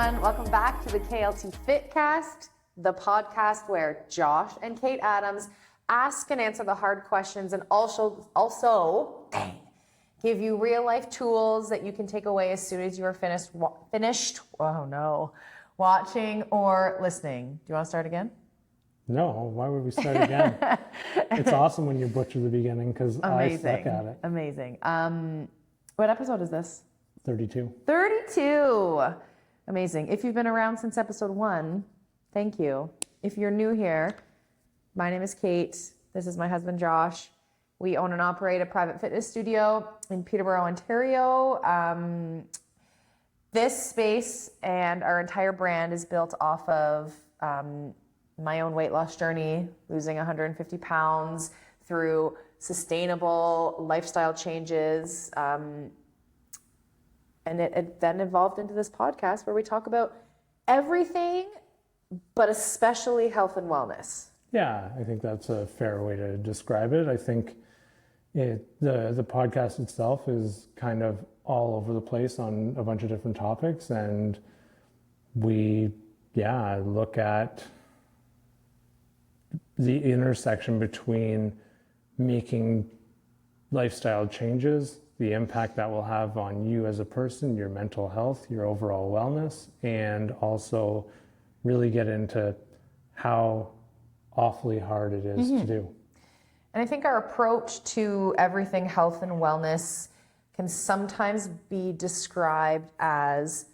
everyone. Welcome back to the KLT Fit Cast, the podcast where Josh and Kate Adams ask and answer the hard questions and also give you real life tools that you can take away as soon as you are finished watching or listening. Do you want to start again? No, why would we start again? It's awesome when you butcher the beginning because I suck at it. Amazing. What episode is this? 32. 32. Amazing. If you've been around since episode 1, thank you. If you're new here, my name is Kate. This is my husband, Josh. We own and operate a private fitness studio in Peterborough, Ontario. This space and our entire brand is built off of my own weight loss journey, losing 150 pounds through sustainable lifestyle changes. And it then evolved into this podcast where we talk about everything, but especially health and wellness. Yeah, I think that's a fair way to describe it. I think the podcast itself is kind of all over the place on a bunch of different topics. And we, look at the intersection between making lifestyle changes, the impact that will have on you as a person, your mental health, your overall wellness, and also really get into how awfully hard it is to do. And I think our approach to everything health and wellness can sometimes be described as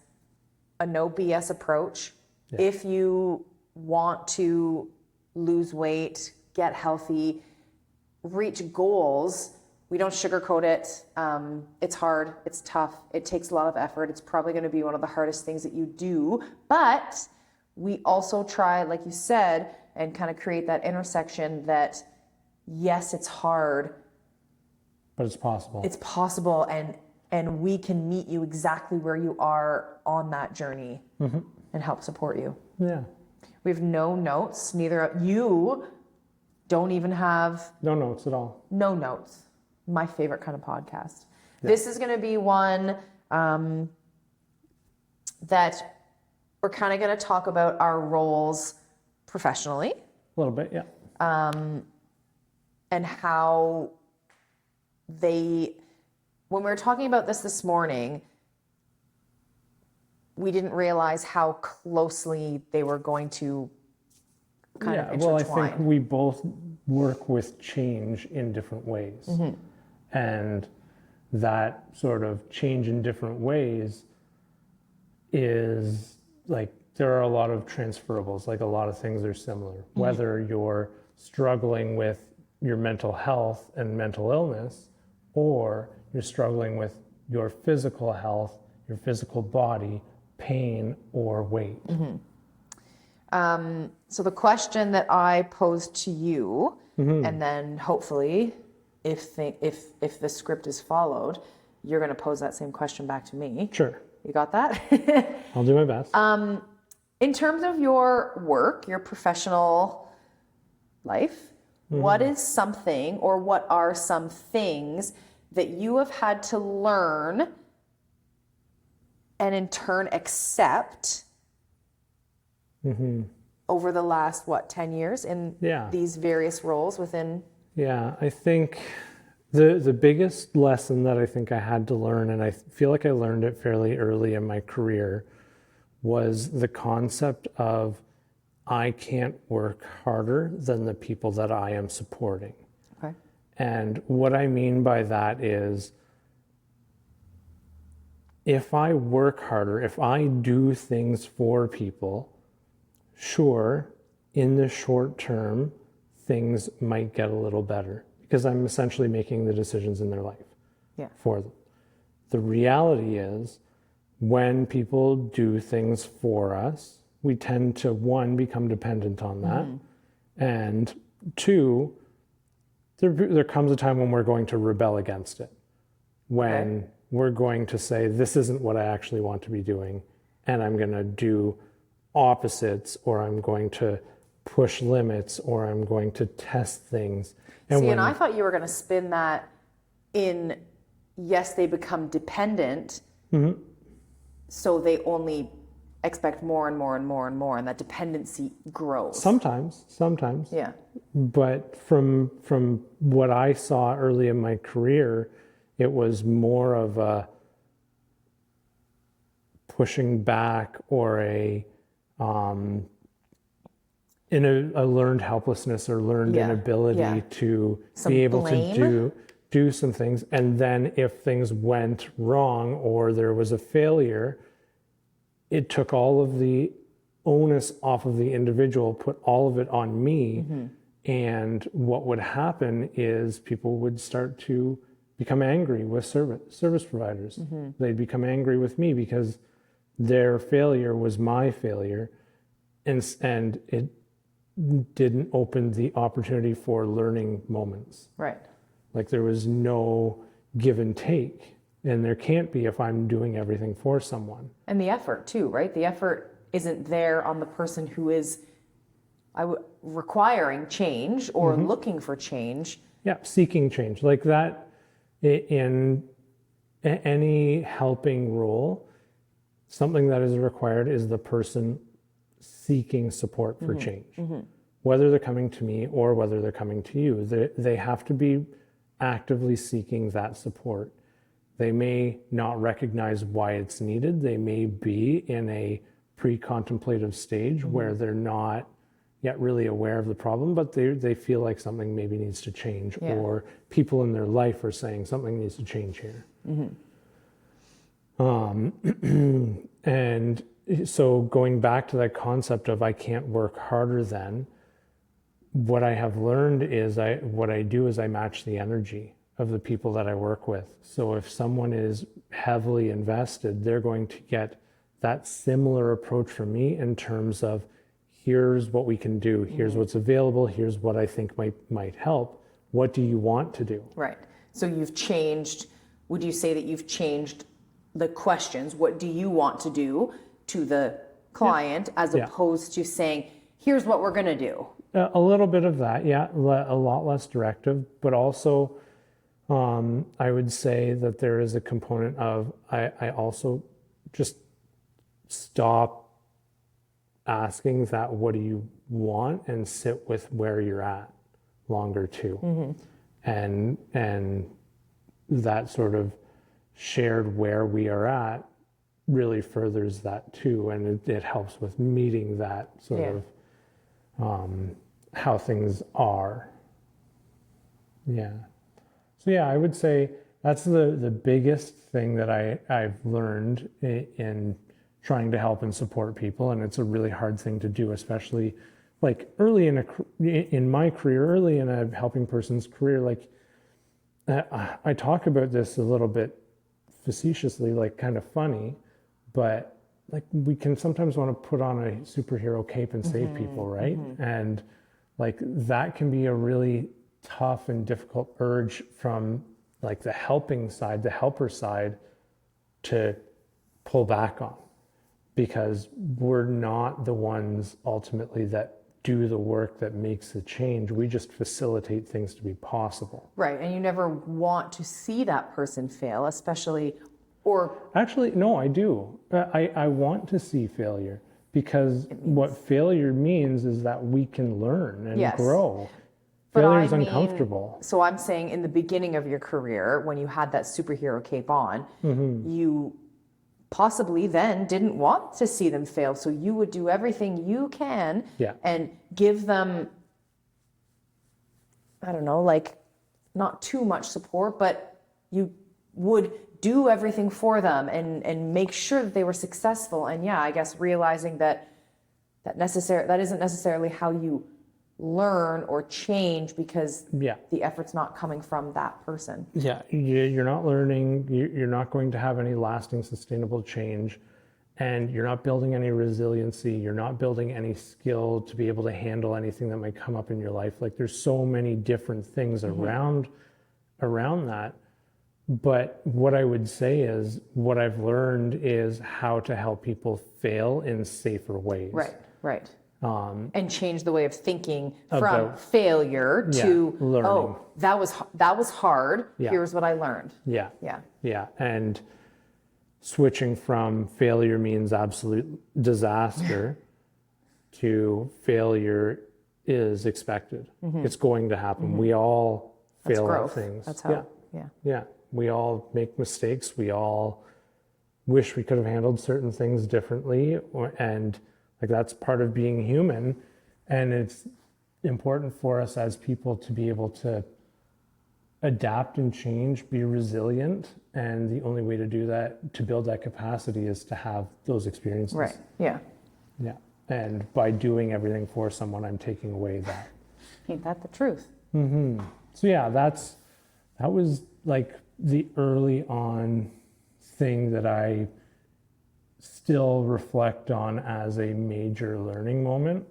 a no BS approach. Yeah. If you want to lose weight, get healthy, reach goals, we don't sugarcoat it. It's hard, it's tough, it takes a lot of effort. It's probably going to be one of the hardest things that you do. But we also try, like you said, and kind of create that intersection that, yes, it's hard. But it's possible. It's possible, and we can meet you exactly where you are on that journey and help support you. Yeah. We have no notes. Neither of you don't even have... No notes at all. No notes. My favorite kind of podcast. Yeah. This is going to be one that we're kind of going to talk about our roles professionally. A little bit, yeah. And how when we were talking about this morning, we didn't realize how closely they were going to kind of intertwine. Well, I think we both work with change in different ways. And that sort of change in different ways is like, there are a lot of transferables, like a lot of things are similar. Whether you're struggling with your mental health and mental illness, or you're struggling with your physical health, your physical body, pain, or weight. So the question that I posed to you, and then hopefully, if the script is followed, you're going to pose that same question back to me. Sure. You got that? I'll do my best. In terms of your work, your professional life, what is something, or what are some things that you have had to learn and in turn accept over the last, 10 years in these various roles within? Yeah, I think the biggest lesson that I think I had to learn, and I feel like I learned it fairly early in my career, was the concept of I can't work harder than the people that I am supporting. Okay. And what I mean by that is, if I work harder, if I do things for people, sure, in the short term, things might get a little better because I'm essentially making the decisions in their life for them. The reality is, when people do things for us, we tend to, one, become dependent on that, and two, there comes a time when we're going to rebel against it, when we're going to say, this isn't what I actually want to be doing, and I'm going to do opposites, or I'm going to push limits, or I'm going to test things. And I thought you were going to spin that in, yes, they become dependent, so they only expect more and more and more and more, and that dependency grows. Sometimes. Yeah. But from what I saw early in my career, it was more of a pushing back or a learned helplessness or learned inability to Some be able blame? to do some things. And then if things went wrong or there was a failure, it took all of the onus off of the individual, put all of it on me. And what would happen is people would start to become angry with service providers. They'd become angry with me because their failure was my failure. And it didn't open the opportunity for learning moments. Right. Like there was no give and take, and there can't be if I'm doing everything for someone. And the effort too, right? The effort isn't there on the person who is requiring change or looking for change. Yeah, seeking change. Like that in any helping role, something that is required is the person seeking support for change. Whether they're coming to me or whether they're coming to you, they have to be actively seeking that support. They may not recognize why it's needed. They may be in a pre-contemplative stage where they're not yet really aware of the problem, but they feel like something maybe needs to change, or people in their life are saying something needs to change here. And so going back to that concept of I can't work harder than, what I have learned is what I do is I match the energy of the people that I work with. So if someone is heavily invested, they're going to get that similar approach from me in terms of here's what we can do, here's what's available, here's what I think might help. What do you want to do? Right. So you've changed, would you say that you've changed the questions, what do you want to do, to the client, as opposed to saying, here's what we're going to do? A little bit of that, a lot less directive, but also I would say that there is a component of I also just stop asking that what do you want and sit with where you're at longer too. And that sort of shared where we are at really furthers that too, and it helps with meeting that sort of how things are. So I would say that's the biggest thing that I've learned in trying to help and support people, and it's a really hard thing to do, especially like early in my career, early in a helping person's career. Like I talk about this a little bit facetiously, like kind of funny, but like we can sometimes want to put on a superhero cape and save people, right? And like that can be a really tough and difficult urge from like the helping side, the helper side, to pull back on, because we're not the ones ultimately that do the work that makes the change. We just facilitate things to be possible. Right. And you never want to see that person fail, especially, or... Actually, no, I do. I want to see failure, because what failure means is that we can learn and grow. Failure is uncomfortable. So I'm saying in the beginning of your career, when you had that superhero cape on, you possibly then didn't want to see them fail. So you would do everything you can and give them, I don't know, like not too much support, but you would do everything for them and make sure that they were successful. And I guess realizing that isn't necessarily how you learn or change, because the effort's not coming from that person. You're not learning, you're not going to have any lasting sustainable change, and you're not building any resiliency, you're not building any skill to be able to handle anything that might come up in your life. Like there's so many different things around that. But what I would say is, what I've learned is how to help people fail in safer ways. Right. And change the way of thinking from failure to learning. Oh, that was hard. Here's what I learned. And switching from failure means absolute disaster to failure is expected. It's going to happen. We all fail at growth. things. That's how, yeah. Yeah. We all make mistakes. We all wish we could have handled certain things differently. And like that's part of being human. And it's important for us as people to be able to adapt and change, be resilient. And the only way to do that, to build that capacity, is to have those experiences. Right. Yeah. Yeah. And by doing everything for someone, I'm taking away that. Ain't that the truth? So yeah, that was like the early on thing that I still reflect on as a major learning moment.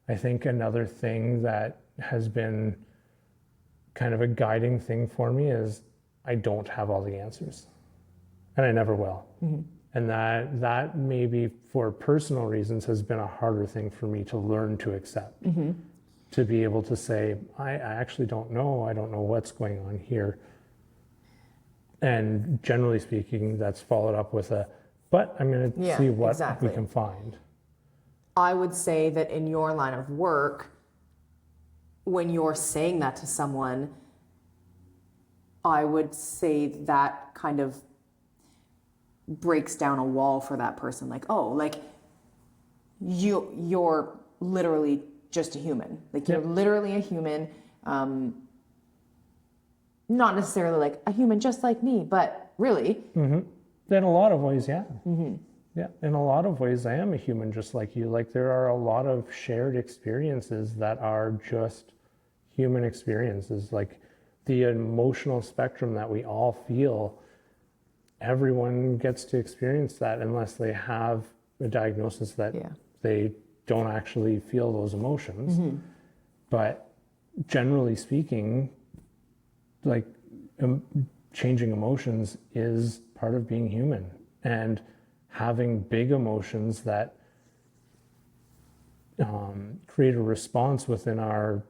I think another thing that has been kind of a guiding thing for me is I don't have all the answers, and I never will. And that maybe for personal reasons has been a harder thing for me to learn to accept. To be able to say, I actually don't know. I don't know what's going on here. And generally speaking, that's followed up with but I'm going to see what we can find. I would say that in your line of work, when you're saying that to someone, I would say that kind of breaks down a wall for that person. Like, oh, like you're literally just a human. Like you're literally a human. Not necessarily like a human just like me, but really. In a lot of ways, yeah. Yeah, in a lot of ways, I am a human just like you. Like there are a lot of shared experiences that are just human experiences. Like the emotional spectrum that we all feel, everyone gets to experience that unless they have a diagnosis that they don't actually feel those emotions. But generally speaking, like changing emotions is part of being human, and having big emotions that create a response within our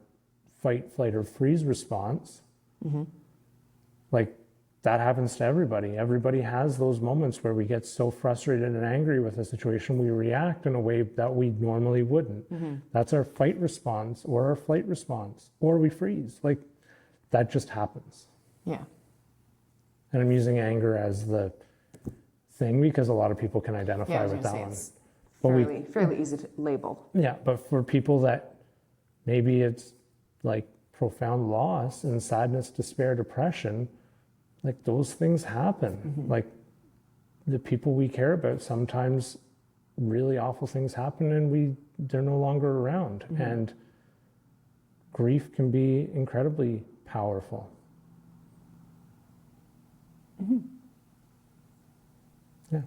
fight, flight, or freeze response. Like that happens to everybody. Everybody has those moments where we get so frustrated and angry with a situation, we react in a way that we normally wouldn't. That's our fight response or our flight response, or we freeze. Like that just happens. Yeah. And I'm using anger as the thing because a lot of people can identify with that one. It's fairly easy to label. Yeah, but for people that maybe it's like profound loss and sadness, despair, depression, like those things happen. Like the people we care about, sometimes really awful things happen and they're no longer around. And grief can be incredibly powerful. Yeah.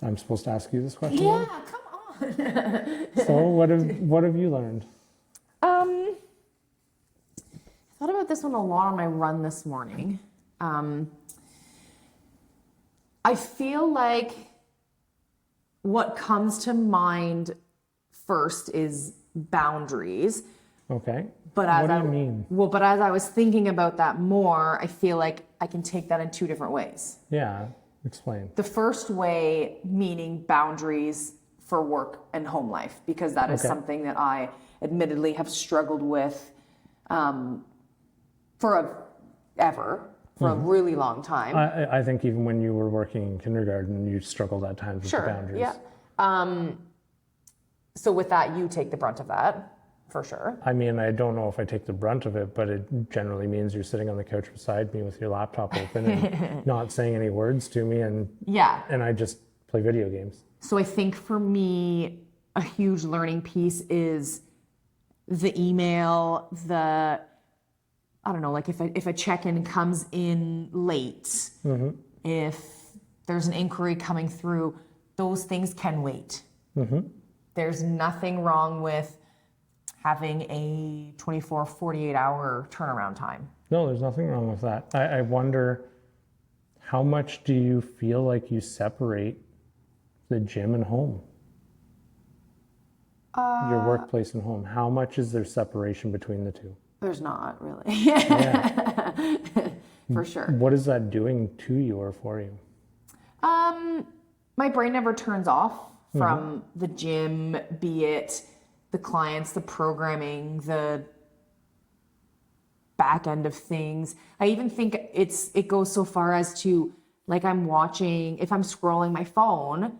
I'm supposed to ask you this question? Yeah, come on. So what have you learned? I thought about this one a lot on my run this morning. I feel like what comes to mind first is boundaries. Okay. But what do you mean? Well, but as I was thinking about that more, I feel like I can take that in two different ways. Yeah, explain. The first way meaning boundaries for work and home life, because that is something that I admittedly have struggled with for a really long time. I think even when you were working in kindergarten, you struggled at times with the boundaries. Yeah. So with that, you take the brunt of that. For sure. I mean, I don't know if I take the brunt of it, but it generally means you're sitting on the couch beside me with your laptop open and not saying any words to me, and I just play video games. So I think for me, a huge learning piece is the email, I don't know, like if a check-in comes in late, if there's an inquiry coming through, those things can wait. There's nothing wrong with having a 24, 48-hour turnaround time. No, there's nothing wrong with that. I wonder, how much do you feel like you separate the gym and home? Your workplace and home. How much is there separation between the two? There's not really. for sure. What is that doing to you or for you? My brain never turns off from the gym, be it the clients, the programming, the back end of things. I even think it goes so far as to, like, I'm watching, if I'm scrolling my phone,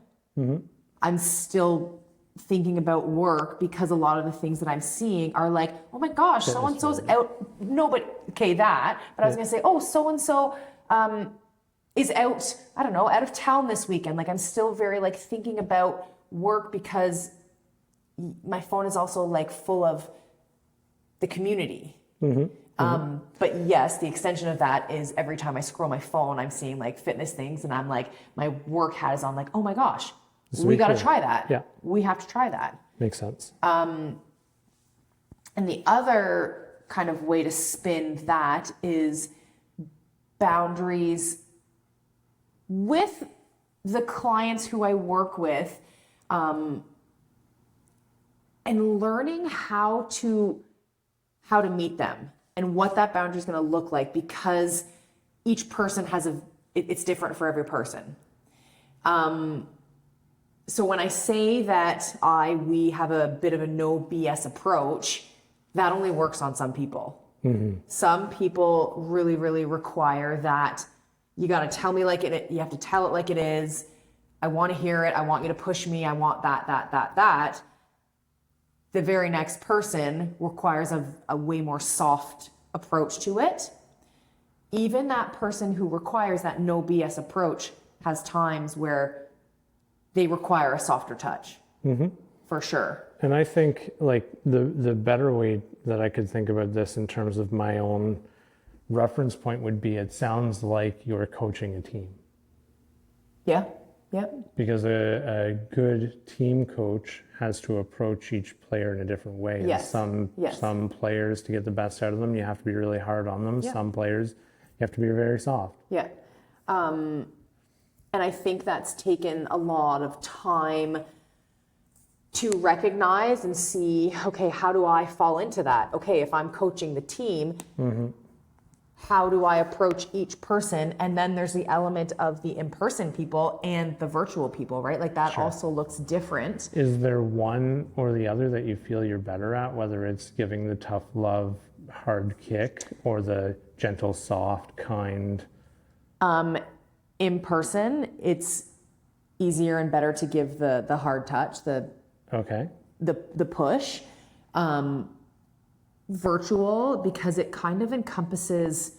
I'm still thinking about work, because a lot of the things that I'm seeing are like, oh my gosh, so-and-so's out. No, but okay, that. But I was going to say, oh, so-and-so is out, I don't know, out of town this weekend. Like, I'm still very like thinking about work, because my phone is also like full of the community. But yes, the extension of that is every time I scroll my phone, I'm seeing like fitness things, and I'm like, my work hat is on, like, oh my gosh, we got to try that. Yeah. We have to try that. Makes sense. And the other kind of way to spin that is boundaries with the clients who I work with, and learning how to meet them and what that boundary is going to look like, because each person has it's different for every person. So when I say that we have a bit of a no BS approach, that only works on some people. Some people really, really require that you got to tell me like it, you have to tell it like it is. I want to hear it. I want you to push me. I want that. The very next person requires a way more soft approach to it. Even that person who requires that no BS approach has times where they require a softer touch, for sure. And I think like the better way that I could think about this in terms of my own reference point would be, it sounds like you're coaching a team. Yeah. Because a good team coach has to approach each player in a different way. Yes. And some players, to get the best out of them, you have to be really hard on them. Some players, you have to be very soft. Yeah. And I think that's taken a lot of time to recognize and see, okay, how do I fall into that? Okay, if I'm coaching the team, how do I approach each person? And then there's the element of the in-person people and the virtual people, right? Like that also looks different. Is there one or the other that you feel you're better at, whether it's giving the tough love, hard kick, or the gentle, soft, kind? In person, it's easier and better to give the hard touch, the push. Virtual, because it kind of encompasses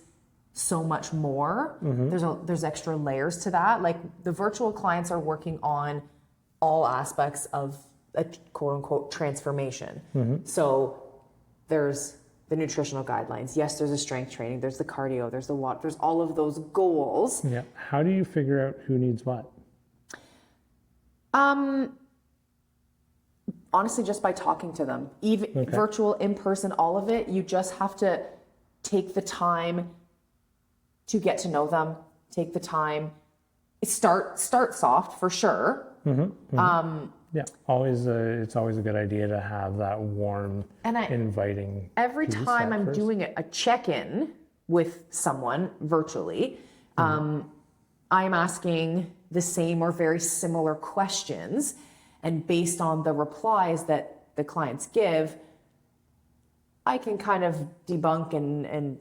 so much more. There's extra layers to that. Like the virtual clients are working on all aspects of a quote unquote transformation. So there's the nutritional guidelines. Yes, there's a strength training. There's the cardio. There's the water. There's all of those goals. Yeah. How do you figure out who needs what? Honestly, just by talking to them, even virtual, in person, all of it. You just have to take the time to get to know them. Take the time. Start soft for sure. Yeah, it's always a good idea to have that warm, inviting. Every time I'm doing a check-in with someone virtually, I'm asking the same or very similar questions, and based on the replies that the clients give, I can kind of debunk and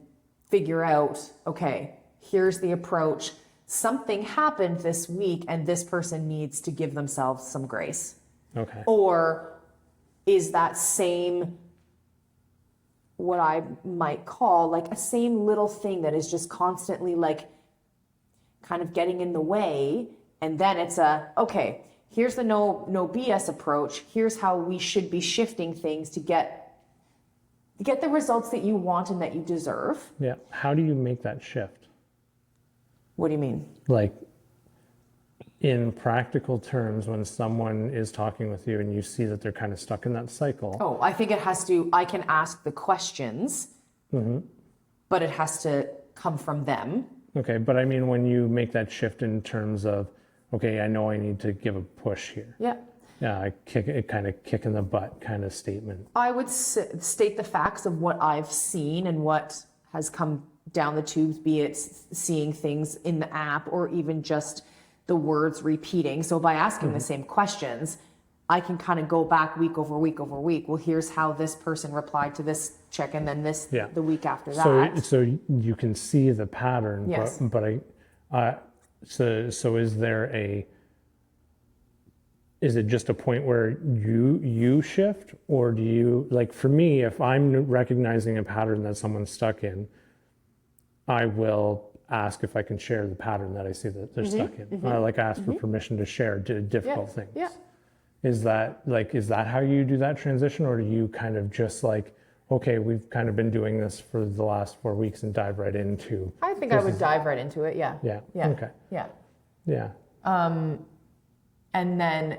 figure out, okay, here's the approach. Something happened this week and this person needs to give themselves some grace. Okay. Or is that same, what I might call like a same little thing that is just constantly like kind of getting in the way. And then it's okay, here's the no BS approach. Here's how we should be shifting things to get the results that you want and that you deserve. Yeah. How do you make that shift? What do you mean? Like in practical terms, when someone is talking with you and you see that they're kind of stuck in that cycle. Oh, I think I can ask the questions, but it has to come from them. Okay. But I mean, when you make that shift in terms of, okay, I know I need to give a push here. Yeah. Yeah, kick in the butt kind of statement. I would state the facts of what I've seen and what has come down the tubes, be it seeing things in the app or even just the words repeating. So by asking the same questions, I can kind of go back week over week over week. Well, here's how this person replied to this chick, and then this the week after that. So you can see the pattern. Yes. But so is it just a point where you shift, or do you, like for me, if I'm recognizing a pattern that someone's stuck in, I will ask if I can share the pattern that I see that they're stuck in. I ask for permission to share difficult things. Yeah. Is that how you do that transition, or do you kind of just like, okay, we've kind of been doing this for the last 4 weeks and dive right into? I think I would dive right into it. Yeah. Yeah. Yeah. Okay. Yeah. Yeah. And then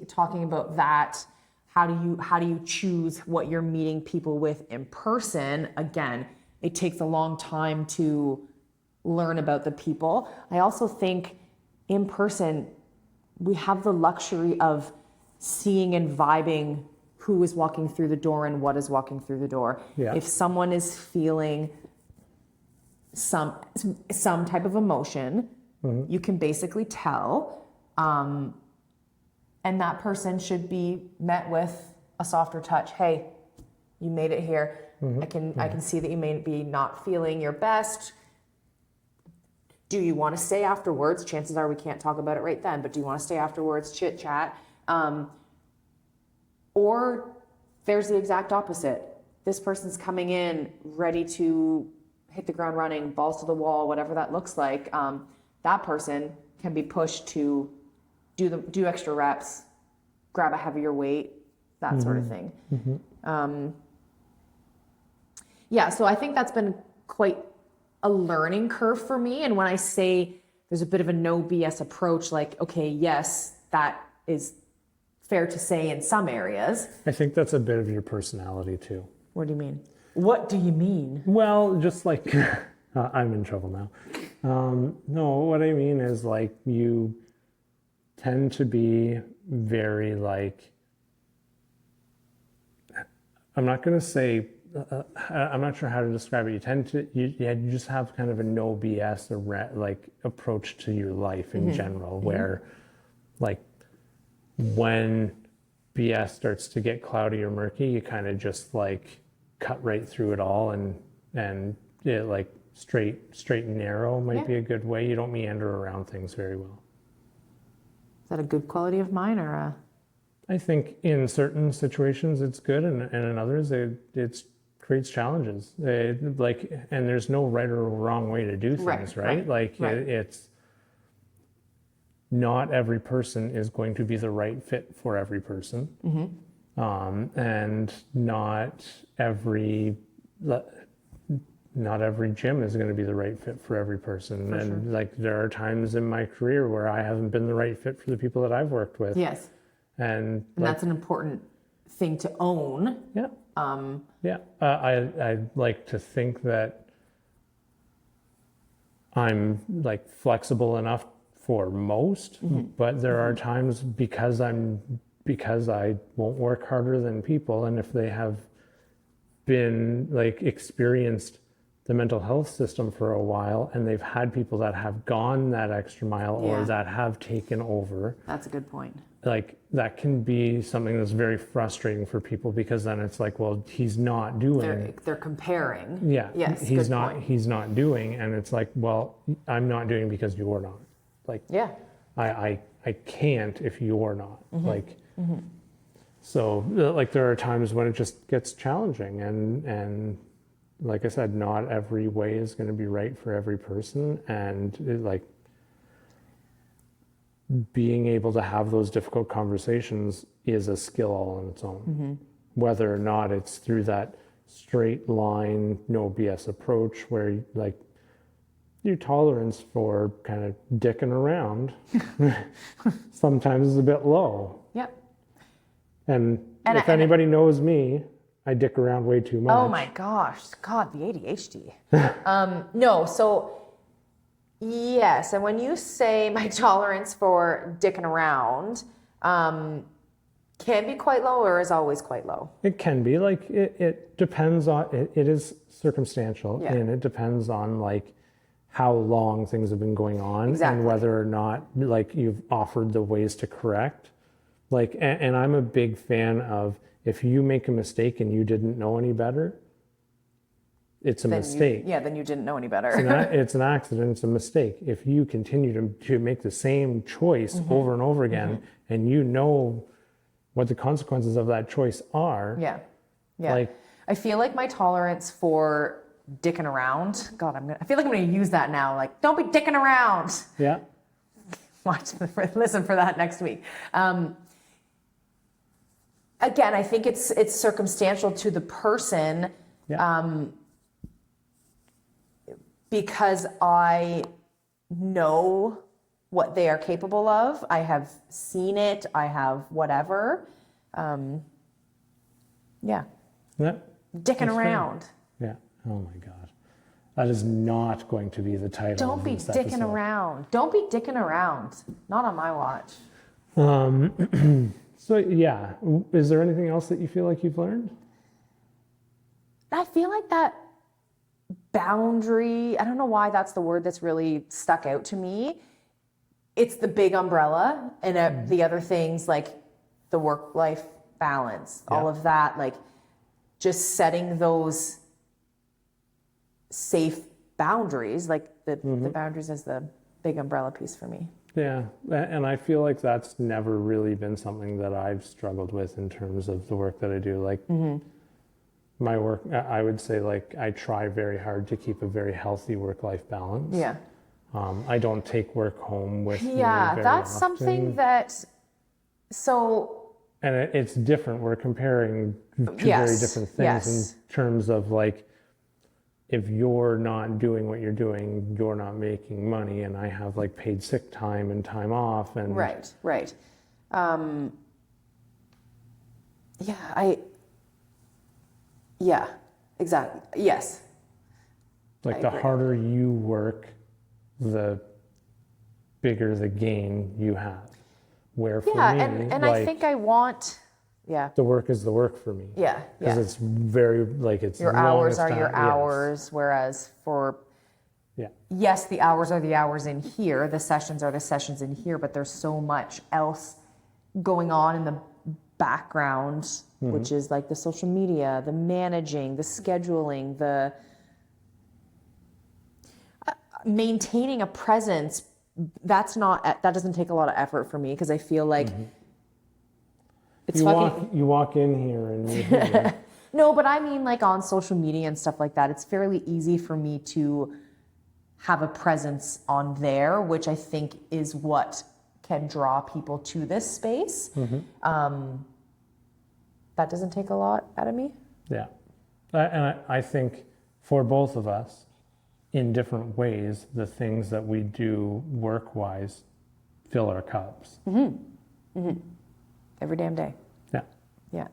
talking about that, how do you choose what you're meeting people with in person? Again, it takes a long time to learn about the people. I also think in person, we have the luxury of seeing and vibing who is walking through the door and what is walking through the door. Yeah. If someone is feeling some type of emotion, you can basically tell, and that person should be met with a softer touch. Hey, you made it here. I can see that you may be not feeling your best. Do you want to stay afterwards? Chances are we can't talk about it right then, but do you want to stay afterwards, chit chat? Or there's the exact opposite. This person's coming in ready to hit the ground running, balls to the wall, whatever that looks like. That person can be pushed to do extra reps, grab a heavier weight, that sort of thing. Yeah, so I think that's been quite a learning curve for me. And when I say there's a bit of a no BS approach, like, okay, yes, that is fair to say in some areas. I think that's a bit of your personality too. What do you mean? What do you mean? Well, just like, I'm in trouble now. No, what I mean is like you tend to be very like, I'm not going to say, I'm not sure how to describe it. You just have kind of a no BS like approach to your life in general, where like when BS starts to get cloudy or murky, you kind of just like cut right through it all, and like straight and narrow might be a good way. You don't meander around things very well. Is that a good quality of mine or a? I think in certain situations it's good, and in others it creates challenges. And there's no right or wrong way to do things, right? It's not every person is going to be the right fit for every person, and not every gym is going to be the right fit for every person. And like there are times in my career where I haven't been the right fit for the people that I've worked with. Yes. And that's an important thing to own. Yeah. I like to think that I'm like flexible enough for most, but there are times because I won't work harder than people, and if they have been like experienced the mental health system for a while and they've had people that have gone that extra mile or that have taken over. That's a good point. Like that can be something that's very frustrating for people, because then it's like, well, he's not doing. They're comparing. Yeah. Yes. He's not doing, and it's like, well, I'm not doing because you're not. Like. Yeah. I can't if you're not. So like there are times when it just gets challenging, and like I said, not every way is going to be right for every person, and like being able to have those difficult conversations is a skill all on its own. Whether or not it's through that straight line, no BS approach where like your tolerance for kind of dicking around sometimes is a bit low. Yep. And if anybody knows me, I dick around way too much. Oh my gosh, God, the ADHD. No, so yes, and when you say my tolerance for dicking around, can be quite low or is always quite low? It can be like, it depends on, it is circumstantial, Yeah. and it depends on like how long things have been going on Exactly. and whether or not like you've offered the ways to correct. Like, and I'm a big fan of, if you make a mistake and you didn't know any better, it's a mistake. Then you didn't know any better. It's an accident, it's a mistake. If you continue to make the same choice over and over again, and you know what the consequences of that choice are. Yeah. Yeah. Like, I feel like my tolerance for dicking around, God, I feel like I'm going to use that now. Like, don't be dicking around. yeah, Listen for that next week. Again, I think it's circumstantial to the person. yeah, Because I know what they are capable of. I have seen it. I have whatever. Yeah. yeah, Dicking around. yeah. Oh my God, that is not going to be the title. Don't of be this dicking episode. around. Don't be dicking around. Not on my watch. So yeah, is there anything else that you feel like you've learned? I feel like that boundary, I don't know why that's the word that's really stuck out to me. It's the big umbrella, and the other things like the work-life balance, all of that, like just setting those safe boundaries, like the boundaries is the big umbrella piece for me. Yeah, and I feel like that's never really been something that I've struggled with in terms of the work that I do. Like my work, I would say like I try very hard to keep a very healthy work-life balance. Yeah. I don't take work home with me Yeah, very that's often. something that, so And it's different. We're comparing two Yes, very different things yes. in terms of like, if you're not doing what you're doing, you're not making money, and I have like paid sick time and time off, and right. Yeah, exactly. Yes. like I the agree. harder you work, the bigger the gain you have. Where for Yeah, me, and like, I think I want, yeah, the work is the work for me. yeah, Because yeah. it's very like it's Your long hours as are your time- yes. hours, whereas for, Yeah. yes, the hours are the hours in here, the sessions are the sessions in here, but there's so much else going on in the background, which is like the social media, the managing, the scheduling, the maintaining a presence. That doesn't take a lot of effort for me because I feel like it's fucking. You walk in here and you're here. No, but I mean like on social media and stuff like that, it's fairly easy for me to have a presence on there, which I think is what can draw people to this space. That doesn't take a lot out of me. Yeah. And I think for both of us, in different ways, the things that we do work-wise fill our cups. Every damn day. Yeah. Yeah.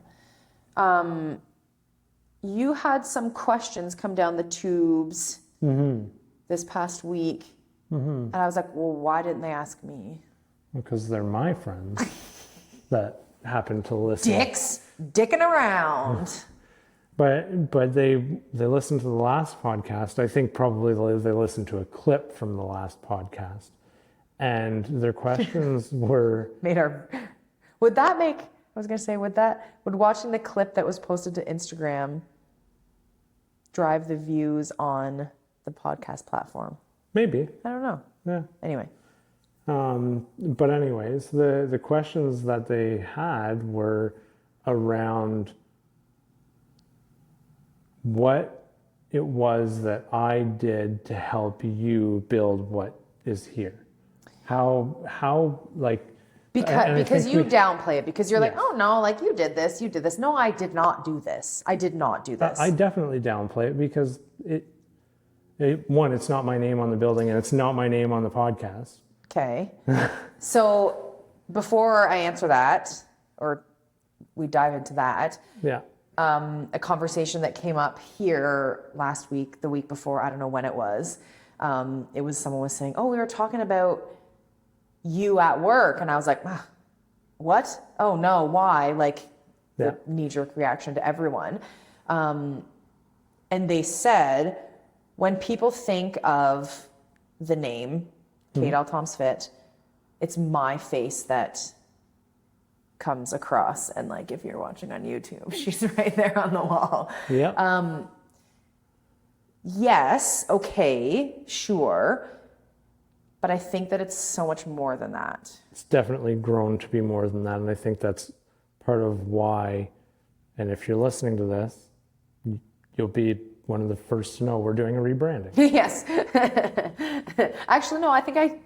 You had some questions come down the tubes this past week. And I was like, well, why didn't they ask me? Because they're my friends that happen to listen. Dicking around. But they listened to the last podcast. I think probably they listened to a clip from the last podcast. And their questions were... Would watching the clip that was posted to Instagram drive the views on the podcast platform? Maybe. I don't know. Yeah. Anyway. But anyways, the questions that they had were around what it was that I did to help you build what is here. How like... Because you downplay it, because you're like, Yes. oh no, like you did this. No, I did not do this. I did not do this. I definitely downplay it because one, it's not my name on the building and it's not my name on the podcast. Okay. So before I answer that, or we dive into that, Yeah. a conversation that came up here last week, the week before, I don't know when it was someone was saying, oh, we were talking about you at work. And I was like, what? Oh no, why? Like Yeah. the knee-jerk reaction to everyone. And they said, when people think of the name, Kate L. Tom's Fit, it's my face that comes across. And like, if you're watching on YouTube, she's right there on the wall. Yeah. Yes, okay, sure. But I think that it's so much more than that. It's definitely grown to be more than that. And I think that's part of why, and if you're listening to this, you'll be one of the first to know we're doing a rebranding. Yes. Actually, no, I think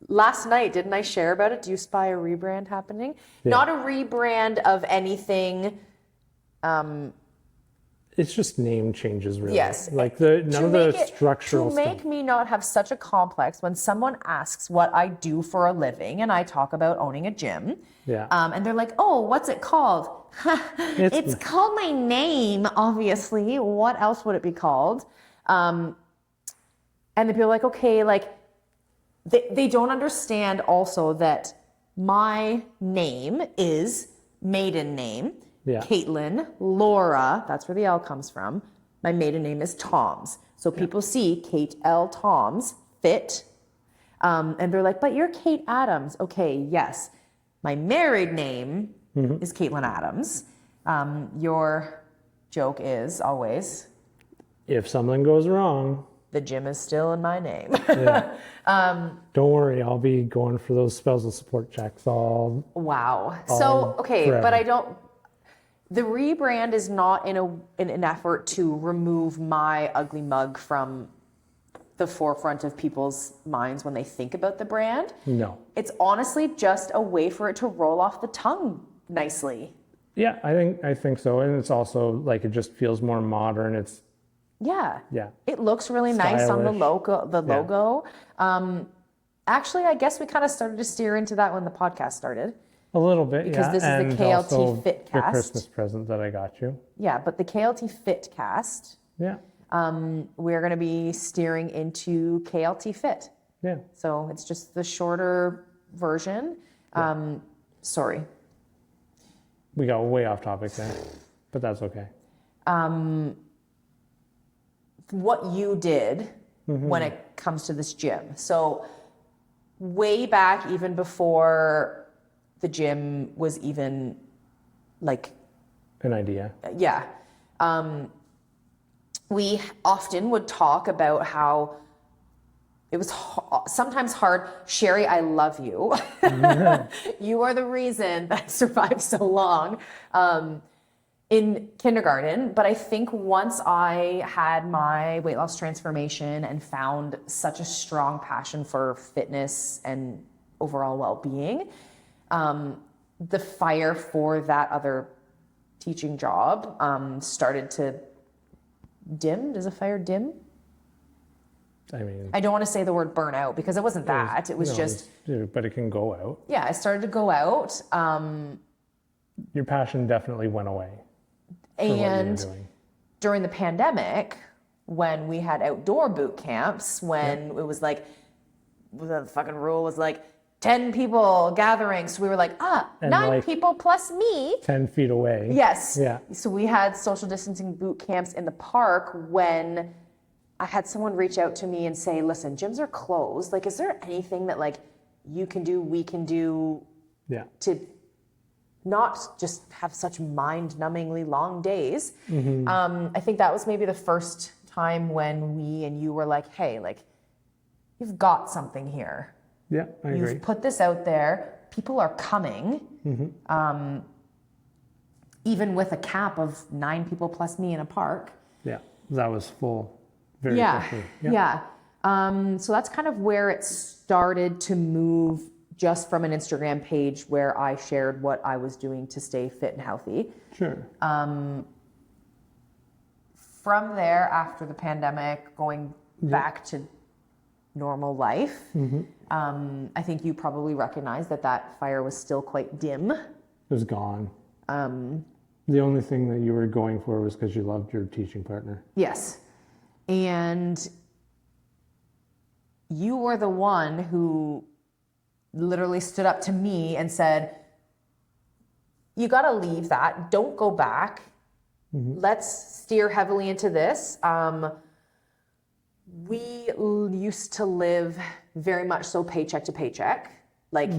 last night, didn't I share about it? Do you spy a rebrand happening? Yeah. Not a rebrand of anything. It's just name changes, really. Yes. Like none of the structural To stuff. make me not have such a complex when someone asks what I do for a living and I talk about owning a gym. Yeah. And they're like, oh, what's it called? It's called my name, obviously. What else would it be called? And the people are like, okay, like, they don't understand also that my name is maiden name. Yeah. Caitlin, Laura, that's where the L comes from. My maiden name is Toms. So people see Kate L. Toms Fit. And they're like, but you're Kate Adams. Okay, yes. My married name is Caitlin Adams. Your joke is always, If something goes wrong, the gym is still in my name. yeah. Don't worry, I'll be going for those spousal support checks all. Wow. So, okay, forever. but I don't, the rebrand is not in an effort to remove my ugly mug from the forefront of people's minds when they think about the brand. No. It's honestly just a way for it to roll off the tongue nicely. Yeah, I think so. And it's also like it just feels more modern. It's Yeah. yeah. It looks really nice on the Stylish. logo. Actually, I guess we kind of started to steer into that when the podcast started. A little bit, Because yeah. this is the And KLT also Fit your Cast. Christmas present that I got you. Yeah, but the KLT Fit Cast, Yeah. we're going to be steering into KLT Fit. Yeah. So it's just the shorter version. Sorry. We got way off topic there, but that's okay. What you did when it comes to this gym. So way back, even before the gym was even like, An idea. yeah. We often would talk about how it was sometimes hard. Sherry, I love you. You are the reason that I survived so long in kindergarten. But I think once I had my weight loss transformation and found such a strong passion for fitness and overall well-being, the fire for that other teaching job started to dim. Does a fire dim? I mean, I don't want to say the word burnout because it wasn't that. It was just, but it can go out. yeah, I started to go out. Your passion definitely went away. For what you were And doing. during the pandemic, when we had outdoor boot camps, when it was like, the fucking rule was like 10 people gathering. So we were like, And 9 like- people plus me. 10 feet away. Yes. Yeah. So we had social distancing boot camps in the park when I had someone reach out to me and say, listen, gyms are closed. Like, is there anything that like you can do, we can do Yeah. to not just have such mind-numbingly long days? I think that was maybe the first time when we and you were like, hey, like, you've got something here. Yeah, I agree. You've put this out there. People are coming. Even with a cap of 9 people plus me in a park. Yeah, that was full very Yeah. quickly. Yeah. So that's kind of where it started to move just from an Instagram page where I shared what I was doing to stay fit and healthy. Sure. From there, after the pandemic, going back to normal life, I think you probably recognize that that fire was still quite dim. It was gone. The only thing that you were going for was because you loved your teaching partner. Yes. And you were the one who literally stood up to me and said, you got to leave that. Don't go back. Let's steer heavily into this. We used to live very much so paycheck to paycheck. Like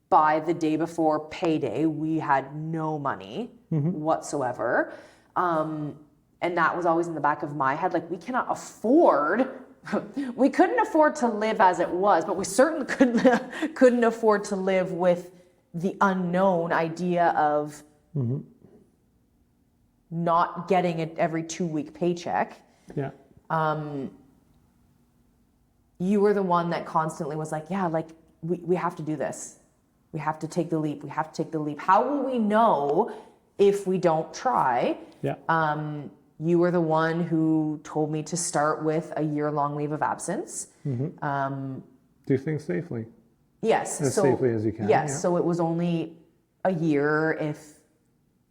by the day before payday, we had no money whatsoever. And that was always in the back of my head. Like, we cannot afford, we couldn't afford to live as it was, but we certainly couldn't afford to live with the unknown idea of not getting it every 2-week paycheck. Yeah. You were the one that constantly was like, yeah, like we have to do this. We have to take the leap. We have to take the leap. How will we know if we don't try? Yeah. You were the one who told me to start with a year-long leave of absence. Do things safely. Yes. As safely as you can. Yes. Yeah. So it was only a year. If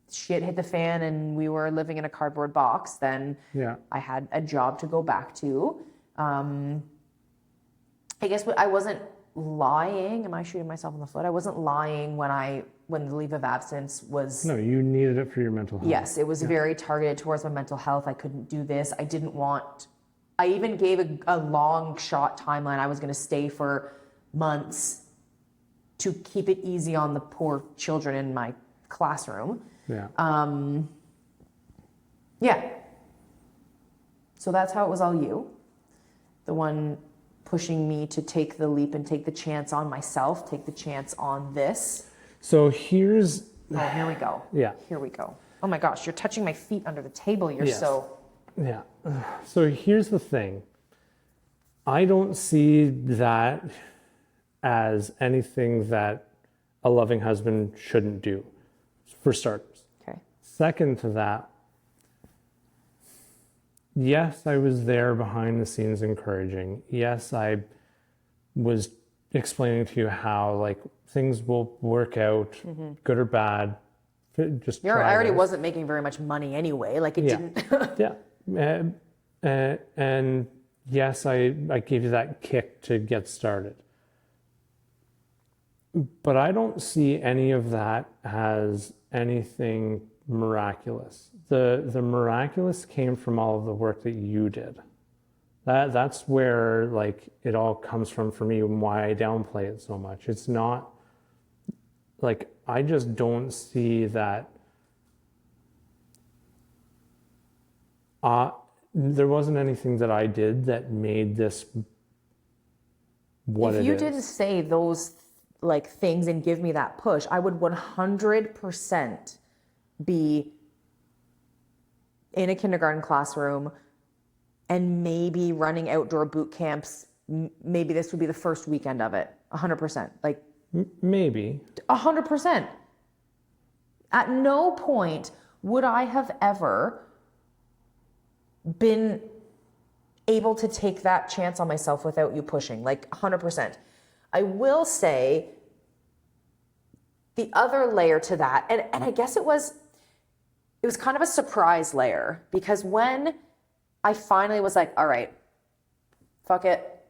shit hit the fan and we were living in a cardboard box, then I had a job to go back to. I guess I wasn't lying. Am I shooting myself in the foot? I wasn't lying when the leave of absence was... No, you needed it for your mental health. Yes, it was very targeted towards my mental health. I couldn't do this. I didn't want... I even gave a long shot timeline. I was going to stay for months to keep it easy on the poor children in my classroom. Yeah. Yeah. So that's how it was all you. The one pushing me to take the leap and take the chance on myself, take the chance on this. So here's... Oh, here we go. Yeah. Here we go. Oh my gosh, you're touching my feet under the table. You're so... Yeah. So here's the thing. I don't see that as anything that a loving husband shouldn't do, for starters. Okay. Second to that, yes, I was there behind the scenes encouraging. Yes, I was explaining to you how like things will work out, good or bad. Just I already wasn't making very much money anyway. Like it didn't. Yeah. And yes, I gave you that kick to get started. But I don't see any of that as anything miraculous. The miraculous came from all of the work that you did. That's where like it all comes from for me and why I downplay it so much. It's not like I just don't see that there wasn't anything that I did that made this what it is. If you didn't say those like things and give me that push, I would 100% be in a kindergarten classroom and maybe running outdoor boot camps. Maybe this would be the first weekend of it. 100%. Like maybe 100%. At no point would I have ever been able to take that chance on myself without you pushing, like 100%. I will say the other layer to that, and I guess it was kind of a surprise layer, because when I finally was like, all right, fuck it,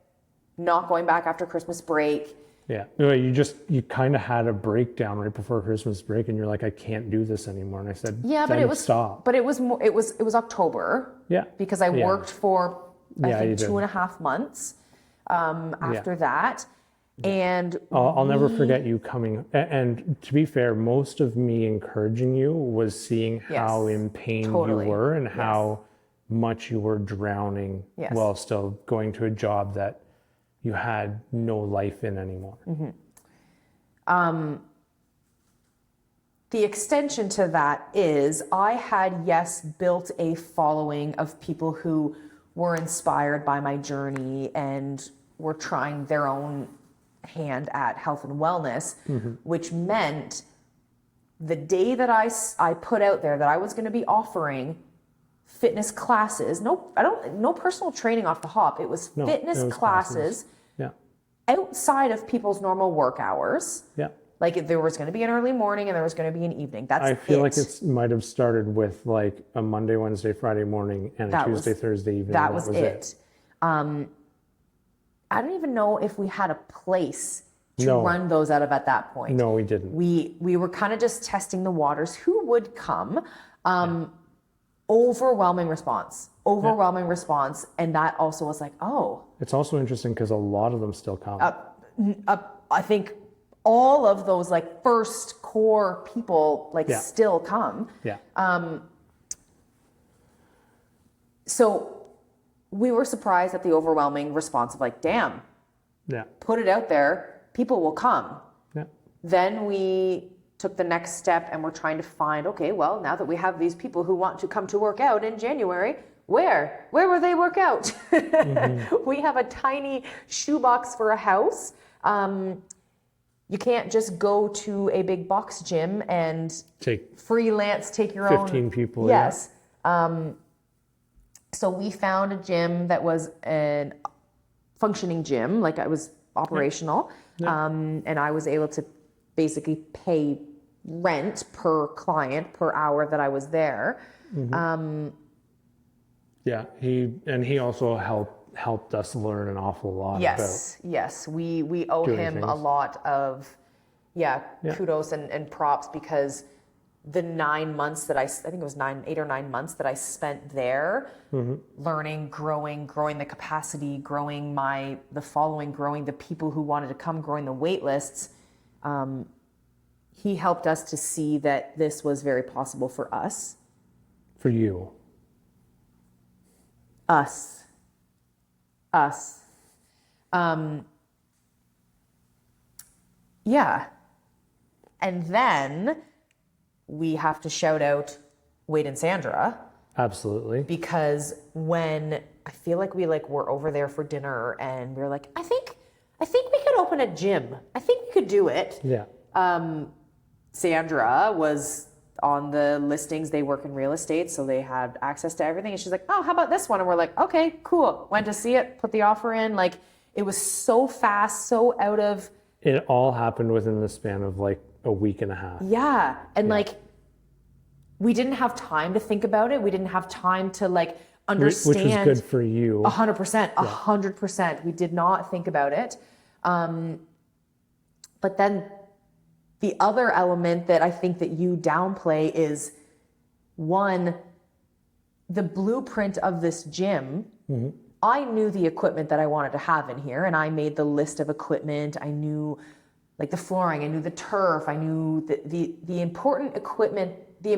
not going back after Christmas break. Yeah, you kind of had a breakdown right before Christmas break, and you're like, I can't do this anymore. And I said, yeah, but it was stop. But it was more. It was October. Yeah, because I worked for I think 2.5 months after that, and I'll never forget you coming. And to be fair, most of me encouraging you was seeing how in pain you were and how much you were drowning while still going to a job that you had no life in anymore. The extension to that is I had, built a following of people who were inspired by my journey and were trying their own hand at health and wellness, which meant the day that I put out there that I was going to be offering fitness classes, no personal training off the hop. It was fitness classes outside of people's normal work hours. Yeah. Like there was going to be an early morning and there was going to be an evening. I feel like it might have started with like a Monday, Wednesday, Friday morning and a Tuesday, Thursday evening. That was it. I don't even know if we had a place to No. run those out of at that point. No, we didn't. We were kind of just testing the waters. Who would come? Overwhelming response. And that also was like, oh. It's also interesting because a lot of them still come. I think all of those like first core people still come. Yeah. So we were surprised at the overwhelming response of like, damn, Yeah. put it out there, people will come. Yeah. Then we took the next step and we're trying to find, okay, well, now that we have these people who want to come to work out in January, where will they work out? We have a tiny shoebox for a house. You can't just go to a big box gym and Take take your own 15 people. Yes. So we found a gym that was a functioning gym, like it was operational. And I was able to basically pay rent per client per hour that I was there. Yeah. He also helped us learn an awful lot Yes. We owe doing him a things. lot of kudos and props, because the 9 months that I think it was 8 or 9 months that I spent there, learning, growing the capacity, growing the following, growing the people who wanted to come, growing the wait lists. He helped us to see that this was very possible for us. For you. Us. Yeah. And then we have to shout out Wade and Sandra, Absolutely. because when I feel like we were over there for dinner and we were like, I think we could open a gym. I think we could do it. Yeah. Sandra was on the listings. They work in real estate, so they had access to everything. And she's like, oh, how about this one? And we're like, okay, cool. Went to see it, put the offer in. Like, it was so fast, so out of... It all happened within the span of like a week and a half. Yeah. And we didn't have time to think about it. We didn't have time to understand. Which was good for you. 100%. 100%. We did not think about it. But then the other element that I think that you downplay is, one, the blueprint of this gym. I knew the equipment that I wanted to have in here, and I made the list of equipment. I knew the flooring, I knew the turf, I knew the important equipment, the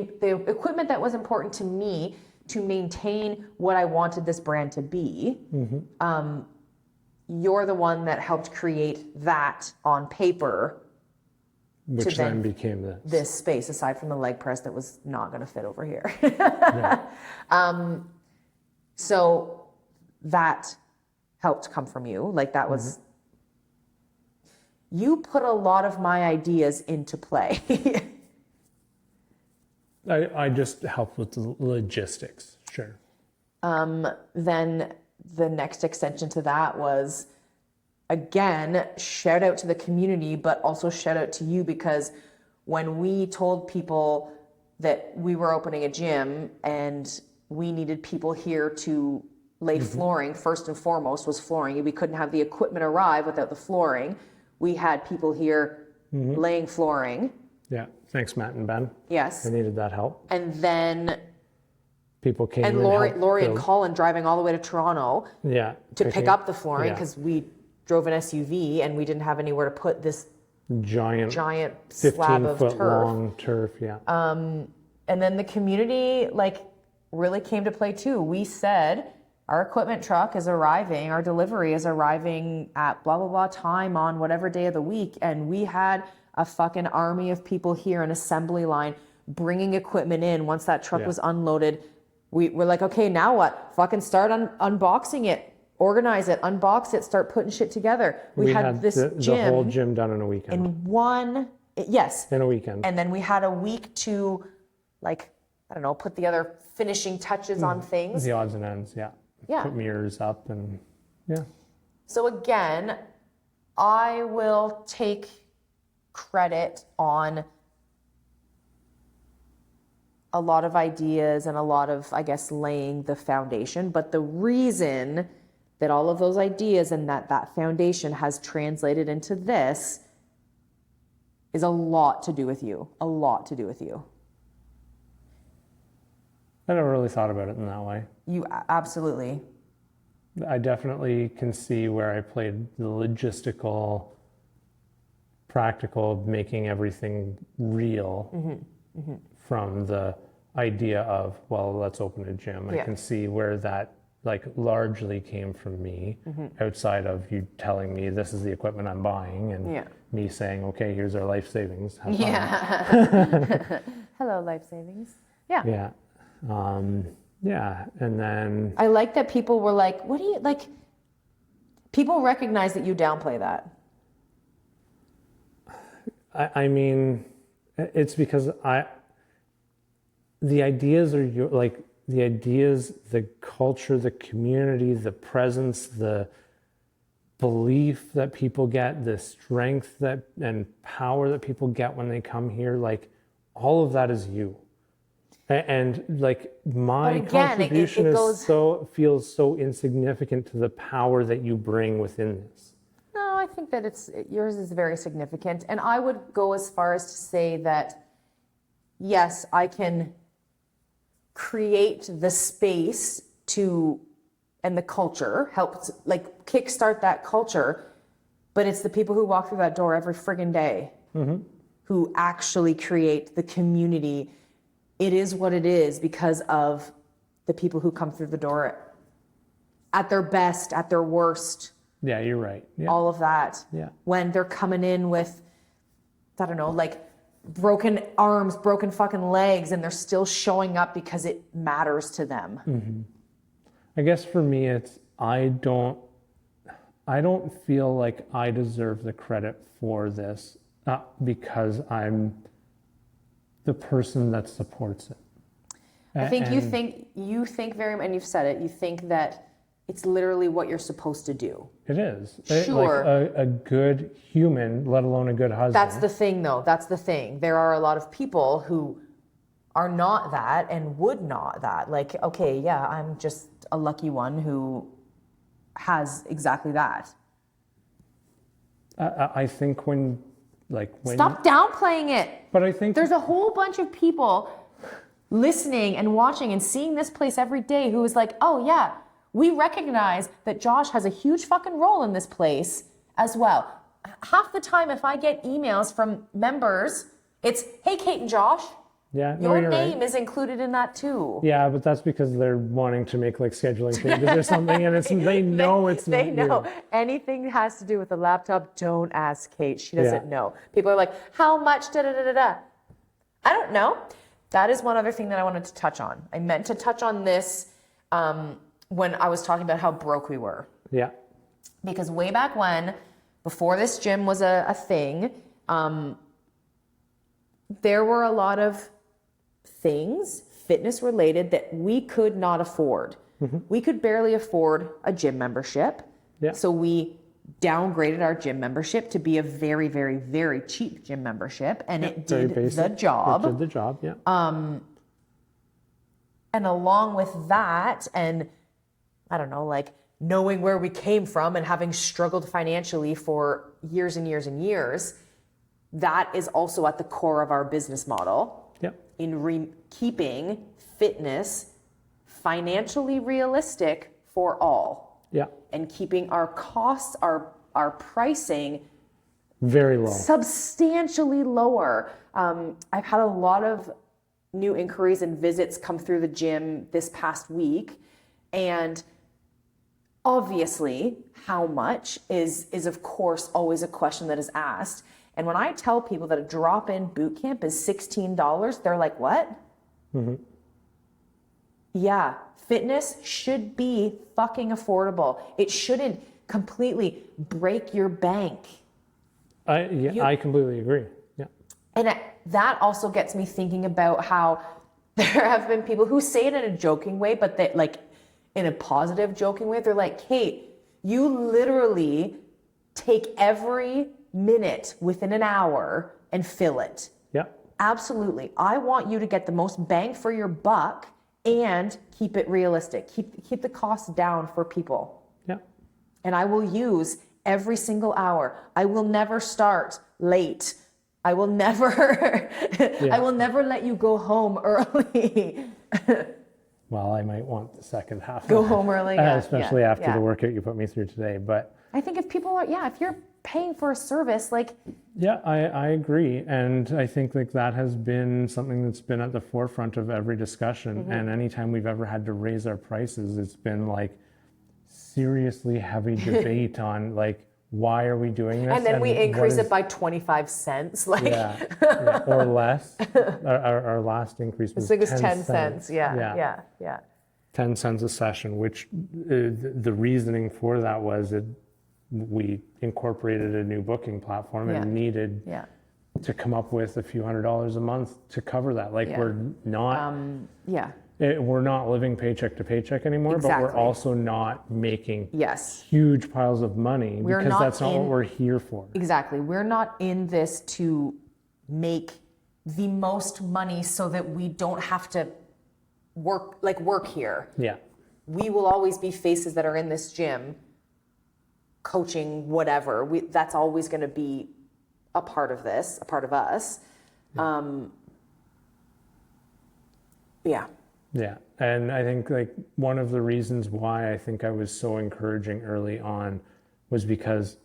equipment that was important to me to maintain what I wanted this brand to be. You're the one that helped create that on paper, Which then became this space, aside from the leg press that was not going to fit over here. So that helped come from you. That was, you put a lot of my ideas into play. I just helped with the logistics. Sure. Then the next extension to that was, again, shout out to the community, but also shout out to you, because when we told people that we were opening a gym and we needed people here to lay flooring, first and foremost was flooring. We couldn't have the equipment arrive without the flooring. We had people here laying flooring. Yeah. Thanks, Matt and Ben. Yes. I needed that help. And then People came and and Lori helped and build. Colin driving all the way to Toronto to pick up the flooring, yeah. because we drove an SUV and we didn't have anywhere to put this giant slab of 15-foot turf. long turf. Yeah. And then the community really came to play too. We said, our equipment truck is arriving, our delivery is arriving at blah, blah, blah time on whatever day of the week. And we had a fucking army of people here, an assembly line, bringing equipment in. Once that truck was unloaded, we're like, okay, now what? Fucking start unboxing it, organize it, unbox it, start putting shit together. We had this the gym whole gym done in a weekend. in a weekend. And then we had a week to, put the other finishing touches on things. The odds and ends, yeah. Yeah. Put mirrors up and yeah. So again, I will take credit on a lot of ideas and a lot of, laying the foundation. But the reason that all of those ideas and that foundation has translated into this is a lot to do with you. A lot to do with you. I never really thought about it in that way. You absolutely. I definitely can see where I played the logistical, practical, making everything real from the idea of, well, let's open a gym. I can see where that like largely came from me, outside of you telling me this is the equipment I'm buying and me saying, okay, here's our life savings. Have fun. Hello, life savings. Yeah. Yeah. And then I like that people were like, what do you like? People recognize that you downplay that. I mean, it's because the ideas are like the ideas, the culture, the community, the presence, the belief that people get, the strength that and power that people get when they come here, like all of that is you. And like my contribution feels so insignificant to the power that you bring within this. No, I think that yours is very significant. And I would go as far as to say that, yes, I can create the space and the culture, help like kickstart that culture, but it's the people who walk through that door every friggin' day who actually create the community. It is what it is because of the people who come through the door at their best, at their worst. Yeah, you're right. Yeah. All of that. Yeah. When they're coming in with, I don't know, like broken arms, broken fucking legs, and they're still showing up because it matters to them. I guess for me, it's I don't feel like I deserve the credit for this, because I'm the person that supports it. I think you think very much, and you've said it, you think that it's literally what you're supposed to do. It is. Sure. Like a good human, let alone a good husband. That's the thing, though. That's the thing. There are a lot of people who are not that and would not that. Like, okay, yeah, I'm just a lucky one who has exactly that. I think when Stop downplaying it. But I think there's a whole bunch of people listening and watching and seeing this place every day who is like, oh yeah, we recognize that Josh has a huge fucking role in this place as well. Half the time if I get emails from members, it's, hey, Kate and Josh, your name is included in that too. Yeah, but that's because they're wanting to make like scheduling changes or something, and they know it's not. They know anything that has to do with the laptop. Don't ask Kate; she doesn't know. People are like, "How much?" Da da da da da. I don't know. That is one other thing that I wanted to touch on. I meant to touch on this when I was talking about how broke we were. Yeah. Because way back when, before this gym was a thing, there were a lot of things fitness related that we could not afford. We could barely afford a gym membership. Yeah. So we downgraded our gym membership to be a very, very, very cheap gym membership. And it did the job. It did the job, yeah. And along with that, and I don't know, like knowing where we came from and having struggled financially for years and years and years, that is also at the core of our business model. Yep. In keeping fitness financially realistic for all. Yeah. And keeping our costs, our pricing very low. Substantially lower. I've had a lot of new inquiries and visits come through the gym this past week. And obviously, how much is of course always a question that is asked. And when I tell people that a drop-in boot camp is $16, they're like, what? Yeah, fitness should be fucking affordable. It shouldn't completely break your bank. I completely agree. Yeah. And that also gets me thinking about how there have been people who say it in a joking way, but that like in a positive joking way, they're like, Kate, you literally take every minute within an hour and fill it. Yeah. Absolutely. I want you to get the most bang for your buck and keep it realistic. Keep the costs down for people. Yeah. And I will use every single hour. I will never start late I will never, I will never let you go home early. Well, I might want the second half. Go home early, yeah, especially yeah, after yeah. the workout you put me through today. But I think if people are, if you're paying for a service, like, yeah, I agree. And I think like that has been something that's been at the forefront of every discussion. And anytime we've ever had to raise our prices, it's been like seriously heavy debate on like, why are we doing this? and then we increase it by 25 cents, like, or less. Our last increase was I think it was 10 cents. Yeah. 10 cents a session, which the reasoning for that was we incorporated a new booking platform and needed to come up with a few $100s a month to cover that. Like we're not, we're not living paycheck to paycheck anymore, but we're also not making huge piles of money because that's not what we're here for. Exactly. We're not in this to make the most money so that we don't have to work here. Yeah. We will always be faces that are in this gym coaching whatever. That's always going to be a part of this, a part of us. Yeah. And I think like one of the reasons why I think I was so encouraging early on was because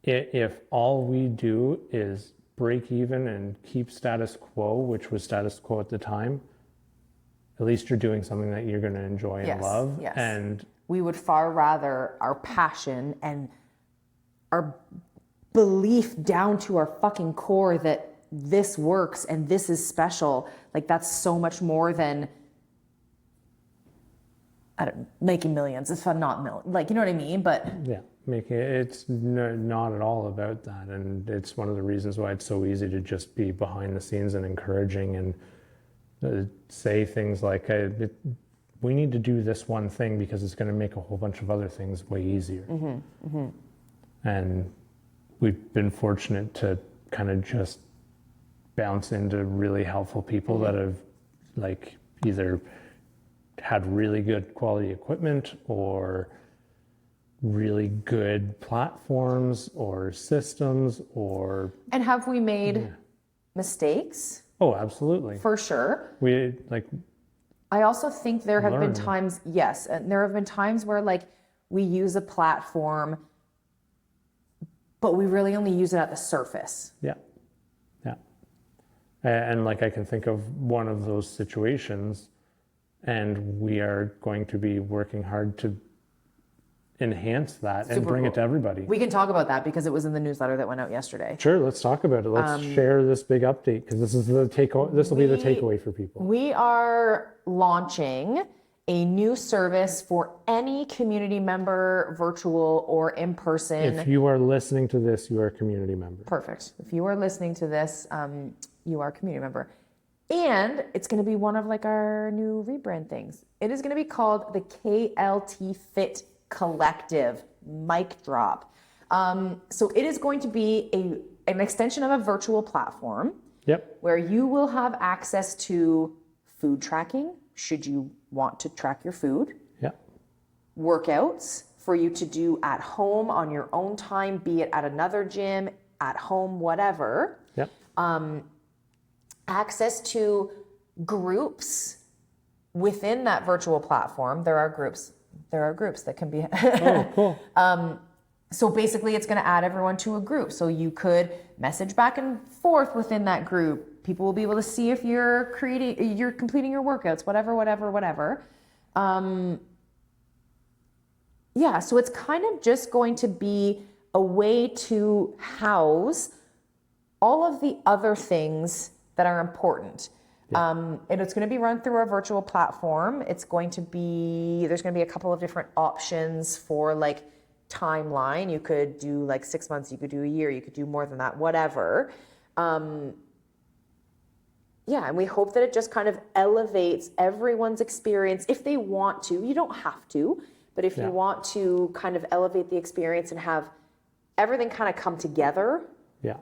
if all we do is break even and keep status quo, which was status quo at the time, at least you're doing something that you're going to enjoy and love. Yes. And we would far rather our passion and our belief down to our fucking core that this works and this is special. Like that's so much more than making millions. It's fun, not millions. Like, you know what I mean? But it's not at all about that. And it's one of the reasons why it's so easy to just be behind the scenes and encouraging and say things like, we need to do this one thing because it's going to make a whole bunch of other things way easier. And we've been fortunate to kind of just bounce into really helpful people that have like either had really good quality equipment or really good platforms or systems or... And have we made mistakes? Oh, absolutely. For sure. I also think there have been times, and there have been times where like we use a platform, but we really only use it at the surface. Yeah. And like I can think of one of those situations, and we are going to be working hard to enhance that and bring it to everybody. We can talk about that because it was in the newsletter that went out yesterday. Sure, let's talk about it. Let's share this big update because this is the takeaway. This will be the takeaway for people. We are launching a new service for any community member, virtual or in person. If you are listening to this, you are a community member. Perfect. If you are listening to this, you are a community member. And it's going to be one of like our new rebrand things. It is going to be called the KLT Fit Collective. Mic drop. So it is going to be an extension of a virtual platform. Yep. Where you will have access to food tracking, should you want to track your food. Yep. Workouts for you to do at home on your own time, be it at another gym, at home, whatever. Yep. Access to groups within that virtual platform. There are groups that can be. Oh, cool. So basically it's going to add everyone to a group. So you could message back and forth within that group. People will be able to see if you're completing your workouts, whatever. So it's kind of just going to be a way to house all of the other things that are important. Yeah. And it's going to be run through our virtual platform. There's going to be a couple of different options for like timeline. You could do like 6 months, you could do a year, you could do more than that, whatever. And we hope that it just kind of elevates everyone's experience if they want to. You don't have to, but if you want to kind of elevate the experience and have everything kind of come together. Yeah.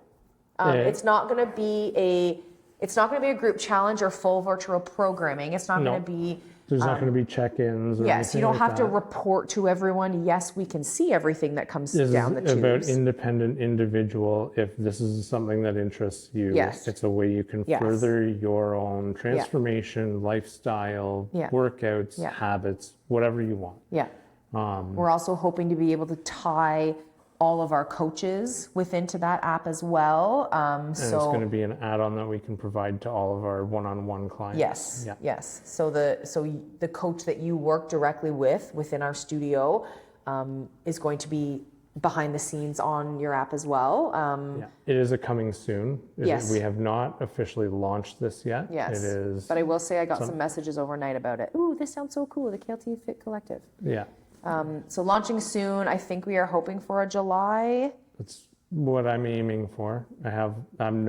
It's not going to be a group challenge or full virtual programming. It's not going to be There's not going to be check-ins or Yes, you anything don't like have to that. report to everyone. Yes, we can see everything that comes This down the is about tubes. independent individual. If this is something that interests you, Yes. it's a way you can Yes. further your own transformation, lifestyle, Yeah. workouts, Yeah. habits, whatever you want. Yeah. We're also hoping to be able to tie all of our coaches into that app as well. And it's going to be an add-on that we can provide to all of our one-on-one clients. Yes, Yeah. yes. So the coach that you work directly with within our studio is going to be behind the scenes on your app as well. Yeah. It is a coming soon. Yes. We have not officially launched this yet. Yes. It is. But I will say I got some messages overnight about it. Ooh, this sounds so cool, the KLT Fit Collective. Yeah. So launching soon. I think we are hoping for a July. That's what I'm aiming for. I'm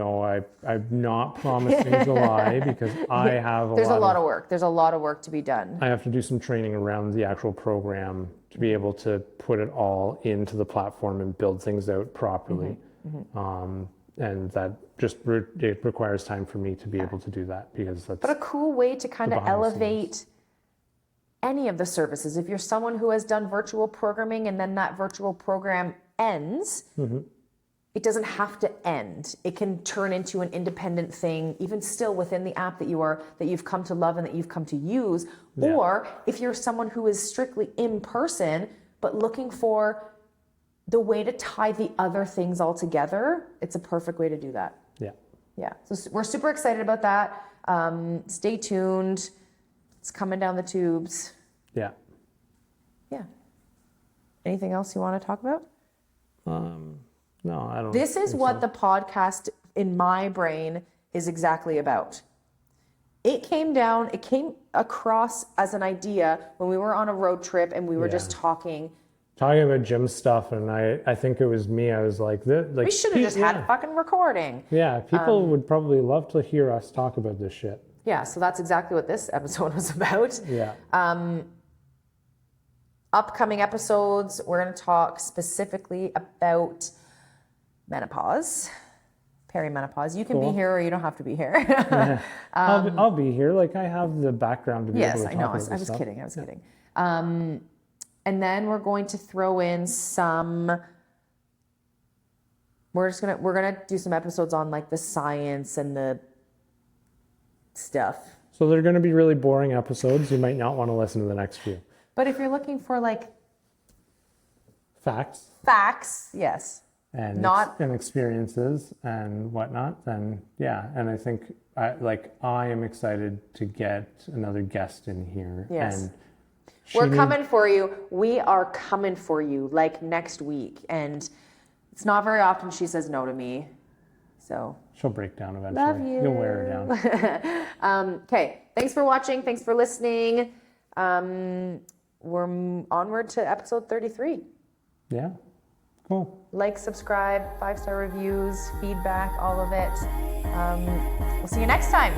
not promising July because I have There's a lot of work. There's a lot of work to be done. I have to do some training around the actual program to be able to put it all into the platform and build things out properly. And that just it requires time for me to be able to do that because that's. But a cool way to kind of elevate any of the services. If you're someone who has done virtual programming and then that virtual program ends, it doesn't have to end. It can turn into an independent thing, even still within the app that you've come to love and that you've come to use. Yeah. Or if you're someone who is strictly in person, but looking for the way to tie the other things all together, it's a perfect way to do that. Yeah. Yeah. So we're super excited about that. Stay tuned. It's coming down the tubes. Yeah. Yeah. Anything else you want to talk about? No, I don't. This is what the podcast in my brain is exactly about. It came across as an idea when we were on a road trip and we were just talking about gym stuff, and I think it was me. I was like, we should have just had a fucking recording. Yeah, people would probably love to hear us talk about this shit. Yeah, so that's exactly what this episode was about. Yeah. Upcoming episodes, we're going to talk specifically about menopause, perimenopause. You can be here or you don't have to be here. I'll be here. Like, I have the background to be able to talk about this I was stuff. kidding. I was kidding. And then we're going to throw in we're gonna do some episodes on like the science and the stuff. So they're going to be really boring episodes. You might not want to listen to the next few. But if you're looking for like Facts yes. and and experiences and whatnot, then yeah. And I think I am excited to get another guest in here. Yes. And We're coming for you. We are coming for you like next week. And it's not very often she says no to me. So she'll break down eventually. love you. You'll wear her down. Okay. Thanks for watching. Thanks for listening. We're onward to episode 33. Yeah. Cool. Like, subscribe, 5-star reviews, feedback, all of it. We'll see you next time.